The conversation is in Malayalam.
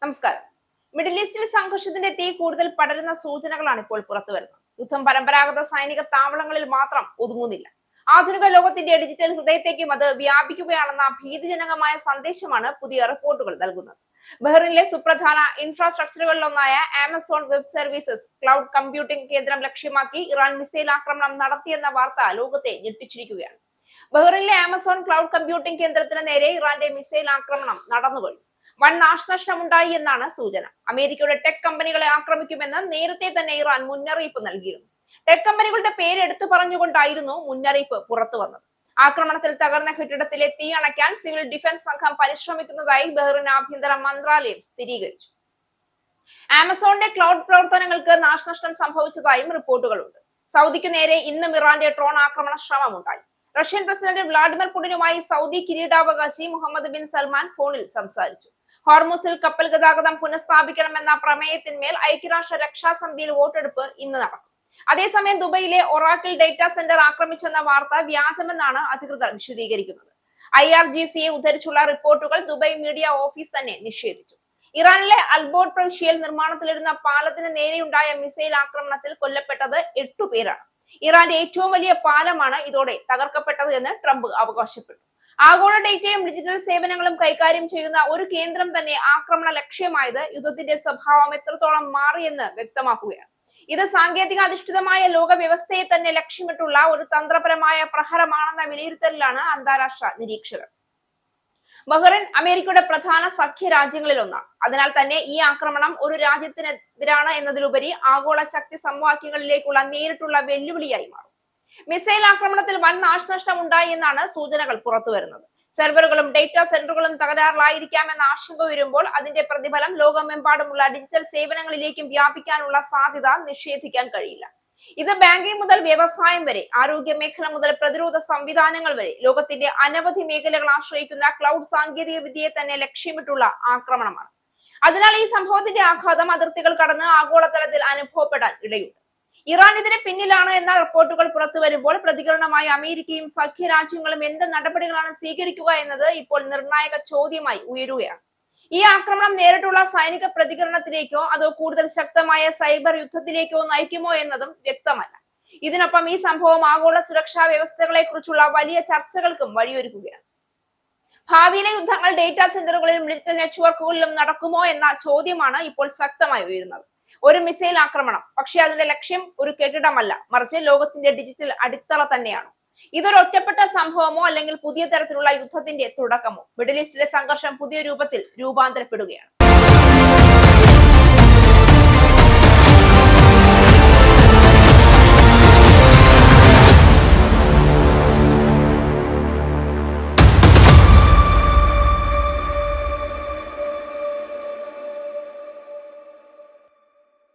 നമസ്കാരം. മിഡിൽ ഈസ്റ്റിൽ സംഘർഷത്തിന്റെ തീ കൂടുതൽ പടരുന്ന സൂചനകളാണ് ഇപ്പോൾ പുറത്തുവരുന്നത്. യുദ്ധം പരമ്പരാഗത സൈനിക താവളങ്ങളിൽ മാത്രം ഒതുങ്ങുന്നില്ല. ആധുനിക ലോകത്തിന്റെ ഡിജിറ്റൽ ഹൃദയത്തേക്കും അത് വ്യാപിക്കുകയാണെന്ന ഭീതിജനകമായ സന്ദേശമാണ് പുതിയ റിപ്പോർട്ടുകൾ നൽകുന്നത്. ബഹ്റിനിലെ സുപ്രധാന ഇൻഫ്രാസ്ട്രക്ചറുകളിലൊന്നായ Amazon web services cloud computing കേന്ദ്രം ലക്ഷ്യമാക്കി ഇറാൻ മിസൈൽ ആക്രമണം നടത്തിയെന്ന വാർത്ത ലോകത്തെ ഞെട്ടിച്ചിരിക്കുകയാണ്. ബഹ്റിനിലെ ആമസോൺ ക്ലൗഡ് കമ്പ്യൂട്ടിംഗ് കേന്ദ്രത്തിന് നേരെ ഇറാന്റെ മിസൈൽ ആക്രമണം നടന്നുകഴിഞ്ഞു. വൻ നാശനഷ്ടമുണ്ടായി എന്നാണ് സൂചന. അമേരിക്കയുടെ ടെക് കമ്പനികളെ ആക്രമിക്കുമെന്ന് നേരത്തെ തന്നെ ഇറാൻ മുന്നറിയിപ്പ് നൽകിയിരുന്നു. ടെക് കമ്പനികളുടെ പേര് എടുത്തു പറഞ്ഞുകൊണ്ടായിരുന്നു മുന്നറിയിപ്പ് പുറത്തു വന്നത്. ആക്രമണത്തിൽ തകർന്ന കെട്ടിടത്തിലെ തീ അണയ്ക്കാൻ സിവിൽ ഡിഫൻസ് സംഘം പരിശ്രമിക്കുന്നതായി ബഹ്റിൻ ആഭ്യന്തര മന്ത്രാലയം സ്ഥിരീകരിച്ചു. ആമസോണിന്റെ ക്ലൗഡ് പ്രവർത്തനങ്ങൾക്ക് നാശനഷ്ടം സംഭവിച്ചതായും റിപ്പോർട്ടുകളുണ്ട്. സൗദിക്ക് നേരെ ഇന്നും ഇറാന്റെ ഡ്രോൺ ആക്രമണ ശ്രമമുണ്ടായി. റഷ്യൻ പ്രസിഡന്റ് വ്ളാഡിമിർ പുടിനുമായി സൗദി കിരീടാവകാശി മുഹമ്മദ് ബിൻ സൽമാൻ ഫോണിൽ സംസാരിച്ചു. ഹോർമുസിൽ കപ്പൽ ഗതാഗതം പുനഃസ്ഥാപിക്കണമെന്ന പ്രമേയത്തിന്മേൽ ഐക്യരാഷ്ട്ര രക്ഷാസമിതിയിൽ വോട്ടെടുപ്പ് ഇന്ന് നടക്കും. അതേസമയം ദുബൈയിലെ ഒറാക്കിൾ ഡേറ്റാ സെന്റർ ആക്രമിച്ചെന്ന വാർത്ത വ്യാജമെന്നാണ് അധികൃതർ വിശദീകരിക്കുന്നത്. IRGCയെ ഉദ്ധരിച്ചുള്ള റിപ്പോർട്ടുകൾ ദുബൈ മീഡിയ ഓഫീസ് തന്നെ നിഷേധിച്ചു. ഇറാനിലെ അൽബോർട്ട് പ്രവിശ്യയിൽ നിർമ്മാണത്തിലിരുന്ന പാലത്തിന് നേരെയുണ്ടായ മിസൈൽ ആക്രമണത്തിൽ കൊല്ലപ്പെട്ടത് 8 പേരാണ്. ഇറാന്റെ ഏറ്റവും വലിയ പാലമാണ് ഇതോടെ തകർക്കപ്പെട്ടത് എന്ന് ട്രംപ് അവകാശപ്പെട്ടു. ആഗോള ഡേറ്റയും ഡിജിറ്റൽ സേവനങ്ങളും കൈകാര്യം ചെയ്യുന്ന ഒരു കേന്ദ്രം തന്നെ ആക്രമണ ലക്ഷ്യമായത് യുദ്ധത്തിന്റെ സ്വഭാവം എത്രത്തോളം മാറിയെന്ന് വ്യക്തമാക്കുകയാണ്. ഇത് സാങ്കേതിക അധിഷ്ഠിതമായ ലോക വ്യവസ്ഥയെ തന്നെ ലക്ഷ്യമിട്ടുള്ള ഒരു തന്ത്രപരമായ പ്രഹരമാണെന്ന വിലയിരുത്തലിലാണ് അന്താരാഷ്ട്ര നിരീക്ഷകർ. ബഹ്റിൻ അമേരിക്കയുടെ പ്രധാന സഖ്യ രാജ്യങ്ങളിൽ ഒന്നാണ്. അതിനാൽ തന്നെ ഈ ആക്രമണം ഒരു രാജ്യത്തിനെതിരാണ് എന്നതിലുപരി ആഗോള ശക്തി സമവാക്യങ്ങളിലേക്കുള്ള നേരിട്ടുള്ള വെല്ലുവിളിയായി മാറും. മിസൈൽ ആക്രമണത്തിൽ വൻ നാശനഷ്ടം ഉണ്ടായി എന്നാണ് സൂചനകൾ പുറത്തുവരുന്നത്. സെർവറുകളും ഡേറ്റാ സെന്ററുകളും തകരാറിലായിരിക്കാമെന്ന ആശങ്ക വരുമ്പോൾ അതിന്റെ പ്രതിഫലം ലോകമെമ്പാടുമുള്ള ഡിജിറ്റൽ സേവനങ്ങളിലേക്കും വ്യാപിക്കാനുള്ള സാധ്യത നിഷേധിക്കാൻ കഴിയില്ല. ഇത് ബാങ്കിംഗ് മുതൽ വ്യവസായം വരെ, ആരോഗ്യ മേഖല മുതൽ പ്രതിരോധ സംവിധാനങ്ങൾ വരെ ലോകത്തിന്റെ അനവധി മേഖലകൾ ആശ്രയിക്കുന്ന ക്ലൗഡ് സാങ്കേതിക വിദ്യയെ തന്നെ ലക്ഷ്യമിട്ടുള്ള ആക്രമണമാണ്. അതിനാൽ ഈ സംഭവത്തിന്റെ ആഘാതം അതിർത്തികൾ കടന്ന് ആഗോളതലത്തിൽ അനുഭവപ്പെടാൻ ഇടയുണ്ട്. ഇറാൻ ഇതിന് പിന്നിലാണ് എന്ന റിപ്പോർട്ടുകൾ പുറത്തു വരുമ്പോൾ പ്രതികരണമായി അമേരിക്കയും സഖ്യരാജ്യങ്ങളും എന്ത് നടപടികളാണ് സ്വീകരിക്കുക എന്നത് ഇപ്പോൾ നിർണായക ചോദ്യമായി ഉയരുകയാണ്. ഈ ആക്രമണം നേരിട്ടുള്ള സൈനിക പ്രതികരണത്തിലേക്കോ അതോ കൂടുതൽ ശക്തമായ സൈബർ യുദ്ധത്തിലേക്കോ നയിക്കുമോ എന്നതും വ്യക്തമല്ല. ഇതിനൊപ്പം ഈ സംഭവം ആഗോള സുരക്ഷാ വ്യവസ്ഥകളെ കുറിച്ചുള്ള വലിയ ചർച്ചകൾക്കും വഴിയൊരുക്കുകയാണ്. ഭാവിയിലെ യുദ്ധങ്ങൾ ഡേറ്റാ സെന്ററുകളിലും ഡിജിറ്റൽ നെറ്റ്വർക്കുകളിലും നടക്കുമോ എന്ന ചോദ്യമാണ് ഇപ്പോൾ ശക്തമായി ഉയരുന്നത്. ഒരു മിസൈൽ ആക്രമണം, പക്ഷേ അതിന്റെ ലക്ഷ്യം ഒരു കെട്ടിടമല്ല, മറിച്ച് ലോകത്തിന്റെ ഡിജിറ്റൽ അടിത്തറ തന്നെയാണ്. ഇതൊരു ഒറ്റപ്പെട്ട സംഭവമോ അല്ലെങ്കിൽ പുതിയ തരത്തിലുള്ള യുദ്ധത്തിന്റെ തുടക്കമോ? മിഡിൽ ഈസ്റ്റിലെ സംഘർഷം പുതിയ രൂപത്തിൽ രൂപാന്തരപ്പെടുകയാണ്.